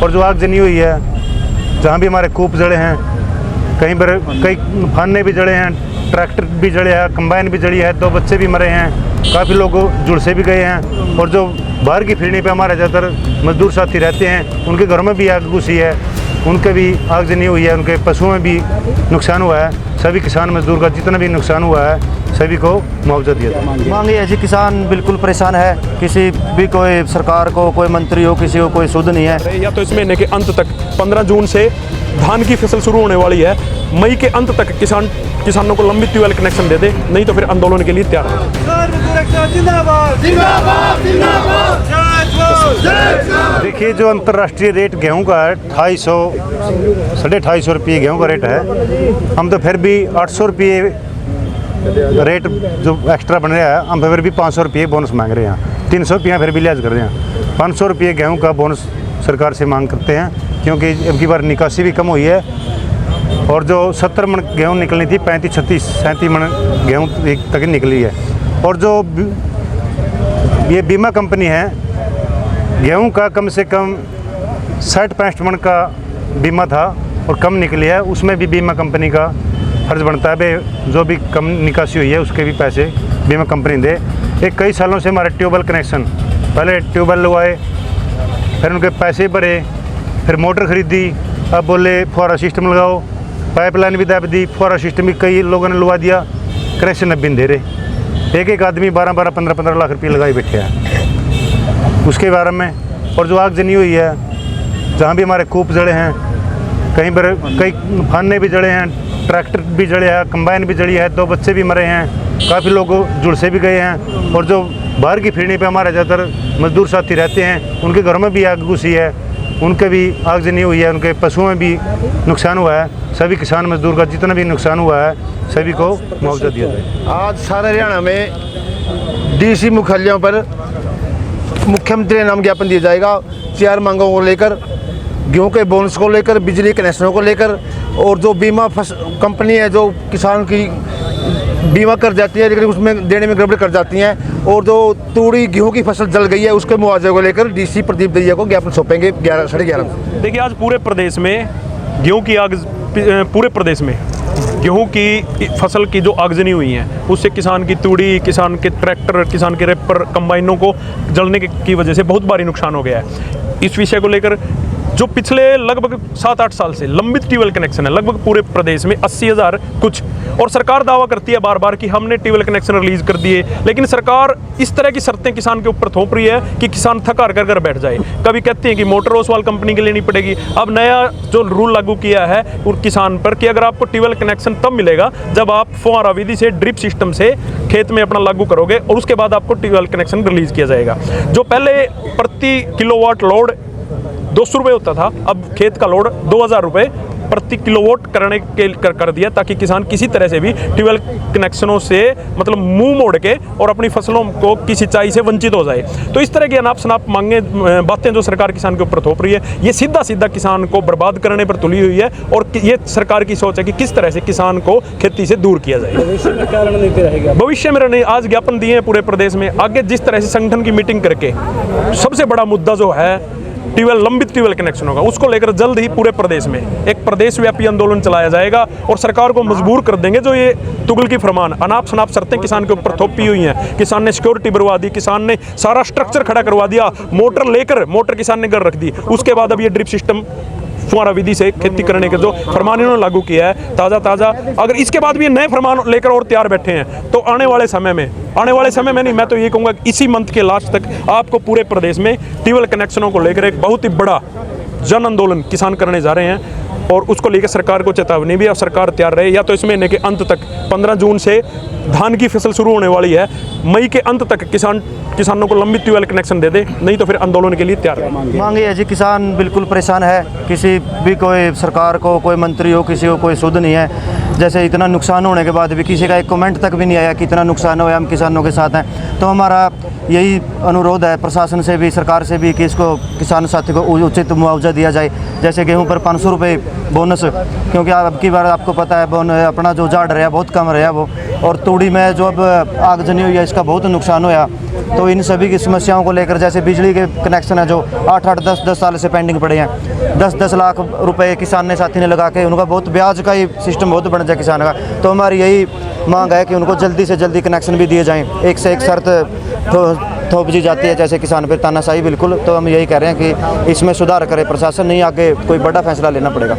और जो आगजनी हुई है, जहाँ भी हमारे कूप जड़े हैं, कहीं पर कई फाने भी जड़े हैं, ट्रैक्टर भी जड़े हैं, कंबाइन भी जड़ी है, 2 बच्चे भी मरे हैं, काफ़ी लोग झुलसे भी गए हैं। और जो बाहर की फिरनी पे हमारे ज़्यादातर मजदूर साथी रहते हैं, उनके घरों में भी आग घुसी है, उनके भी आगजनी हुई है, उनके पशुओं में भी नुकसान हुआ है। सभी किसान मजदूर का जितना भी नुकसान हुआ है सभी को मुआवजा दिया जाए। मांग ये है जी, किसान बिल्कुल परेशान है, किसी भी कोई सरकार को, कोई मंत्री हो, किसी को कोई सुध नहीं है। या तो इस महीने के अंत तक 15 जून से धान की फसल शुरू होने वाली है, मई के अंत तक किसानों को लंबित ट्यूबवेल कनेक्शन दे दे, नहीं तो फिर आंदोलन के लिए तैयार है। देखिए, जो अंतर्राष्ट्रीय रेट गेहूं का है 250 साढ़े 250 रुपये गेहूं का रेट है। हम तो फिर भी 800 रुपये रेट जो एक्स्ट्रा बन रहा है, हम फिर भी 500 रुपये बोनस मांग रहे हैं। 300 रुपया फिर भी लिहाज कर रहे हैं। 500 रुपये गेहूं का बोनस सरकार से मांग करते हैं, क्योंकि अब की बार निकासी भी कम हुई है। और जो 70 मन गेहूँ निकलनी थी, 35, 36, 37 मन गेहूँ तक निकली है। और जो ये बीमा कंपनी है, गेहूं का कम से कम 60-65 मन का बीमा था और कम निकली है, उसमें भी बीमा कंपनी का फर्ज बनता है भाई जो भी कम निकासी हुई है उसके भी पैसे बीमा कंपनी दे। एक कई सालों से हमारे ट्यूबवेल कनेक्शन, पहले ट्यूबवेल लगवाए, फिर उनके पैसे भरे, फिर मोटर खरीदी, अब बोले फुहारा सिस्टम लगाओ, पाइपलाइन भी दाब दी, फुहारा सिस्टम भी कई लोगों ने लगा दिया, कनेक्शन अब भी नहीं दे रहे। एक आदमी 12-12, 15-15 लाख रुपये लगाई बैठे हैं उसके बारे में। और जो आगजनी हुई है, जहाँ भी हमारे कूप जड़े हैं, कहीं पर कई फाने भी जड़े हैं, ट्रैक्टर भी जड़े हैं, कंबाइन भी जड़ी है, 2 बच्चे भी मरे हैं, काफ़ी लोग झुलसे भी गए हैं। और जो बाहर की फिरनी पे हमारे ज़्यादातर मजदूर साथी रहते हैं, उनके घरों में भी आग घुसी है, उनके भी आगजनी हुई है, उनके पशुओं में भी नुकसान हुआ है। सभी किसान मजदूर का जितना भी नुकसान हुआ है सभी को मुआवजा दिया जाए। आज सारे हरियाणा में डीसी मुख्यालयों पर मुख्यमंत्री नाम ज्ञापन दिया जाएगा 4 मांगों को लेकर, गेहूं के बोनस को लेकर, बिजली कनेक्शनों को लेकर, और जो बीमा कंपनी है जो किसान की बीमा कर जाती है लेकिन उसमें देने में गड़बड़ कर जाती हैं, और जो तूड़ी गेहूं की फसल जल गई है उसके मुआवजे को लेकर डीसी प्रदीप दहिया को ज्ञापन सौंपेंगे 11:30। देखिए, आज पूरे प्रदेश में गेहूं की आग, पूरे प्रदेश में गेहूं की फसल की जो आगजनी हुई है उससे किसान की तूड़ी, किसान के ट्रैक्टर, किसान के रेपर, कंबाइनों को जलने की वजह से बहुत भारी नुकसान हो गया है। इस विषय को लेकर जो पिछले लगभग 7-8 साल से लंबित ट्यूबवेल कनेक्शन है लगभग पूरे प्रदेश में 80,000 कुछ, और सरकार दावा करती है बार बार कि हमने ट्यूबवेल कनेक्शन रिलीज कर दिए, लेकिन सरकार इस तरह की शर्तें किसान के ऊपर थोप रही है कि किसान थक हार कर बैठ जाए। कभी कहते हैं कि मोटर ओसवाल कंपनी की लेनी पड़ेगी। अब नया जो रूल लागू किया है उन किसान पर कि अगर आपको ट्यूबवेल कनेक्शन तब मिलेगा जब आप फुहारा विधि से, ड्रिप सिस्टम से खेत में अपना लागू करोगे, और उसके बाद आपको ट्यूबवेल कनेक्शन रिलीज किया जाएगा। जो पहले प्रति किलोवाट लोड 200 रुपये होता था, अब खेत का लोड 2000 रुपये प्रति किलोवाट करने के कर दिया, ताकि किसान किसी तरह से भी ट्यूबवेल कनेक्शनों से मतलब मुंह मोड़ के और अपनी फसलों को की सिंचाई से वंचित हो जाए। तो इस तरह की अनाप शनाप मांगे बातें जो सरकार किसान के ऊपर थोप रही है, ये सीधा सीधा किसान को बर्बाद करने पर तुली हुई है, और ये सरकार की सोच है कि किस तरह से किसान को खेती से दूर किया जाए। भविष्य में रणनीति आज ज्ञापन दिए हैं पूरे प्रदेश में। आगे जिस तरह से संगठन की मीटिंग करके सबसे बड़ा मुद्दा जो है ट्यूबवेल, लंबित ट्यूबवेल कनेक्शन होगा, उसको लेकर जल्द ही पूरे प्रदेश में एक प्रदेश व्यापी आंदोलन चलाया जाएगा, और सरकार को मजबूर कर देंगे जो ये तुगल की फरमान, अनाप शनाप शर्तें किसान के ऊपर थोपी हुई हैं। किसान ने सिक्योरिटी बरवा दी, किसान ने सारा स्ट्रक्चर खड़ा करवा दिया, मोटर किसान ने घर रख दी, उसके बाद अब ये ड्रिप सिस्टम फुहारा विधि से खेती करने के जो फरमान इन्होंने लागू किया है ताज़ा, अगर इसके बाद भी नए फरमान लेकर और तैयार बैठे हैं तो आने वाले समय में नहीं, मैं तो ये कहूँगा कि इसी मंथ के लास्ट तक आपको पूरे प्रदेश में ट्यूबवेल कनेक्शनों को लेकर एक बहुत ही बड़ा जन आंदोलन किसान करने जा रहे हैं, और उसको लेकर सरकार को चेतावनी भी है। और सरकार तैयार रहे, या तो इस महीने के अंत तक 15 जून से धान की फसल शुरू होने वाली है, मई के अंत तक किसानों को लंबित ट्यूबवेल कनेक्शन दे दे, नहीं तो फिर आंदोलन के लिए तैयार रहे। मांग ये है जी, किसान बिल्कुल परेशान है, किसी भी कोई सरकार को, कोई मंत्री हो, किसी को कोई सुध नहीं है। जैसे इतना नुकसान होने के बाद भी किसी का एक कमेंट तक भी नहीं आया कि इतना नुकसान हुआ, हम किसानों के साथ हैं। तो हमारा यही अनुरोध है प्रशासन से भी, सरकार से भी, कि इसको किसान साथी को उचित मुआवजा दिया जाए। जैसे गेहूं पर 500 रुपये बोनस, क्योंकि अब की बार आपको पता है अपना जो झाड़ रहा बहुत कम रहा वो, और तूड़ी में जो अब आगजनी हुई है इसका बहुत नुकसान हुआ। तो इन सभी की समस्याओं को लेकर, जैसे बिजली के कनेक्शन है जो 8-8, 10-10 साल से पेंडिंग पड़े हैं, 10-10 लाख रुपए किसान ने साथी ने लगा के, उनका बहुत ब्याज का ही सिस्टम बहुत बन जाए किसान का। तो हमारी यही मांग है कि उनको जल्दी से जल्दी कनेक्शन भी दिए जाएं। एक से एक शर्त थोप दी जाती है जैसे किसान पर तानाशाही, बिल्कुल। तो हम यही कह रहे हैं कि इसमें सुधार करे प्रशासन, नहीं आगे कोई बड़ा फैसला लेना पड़ेगा।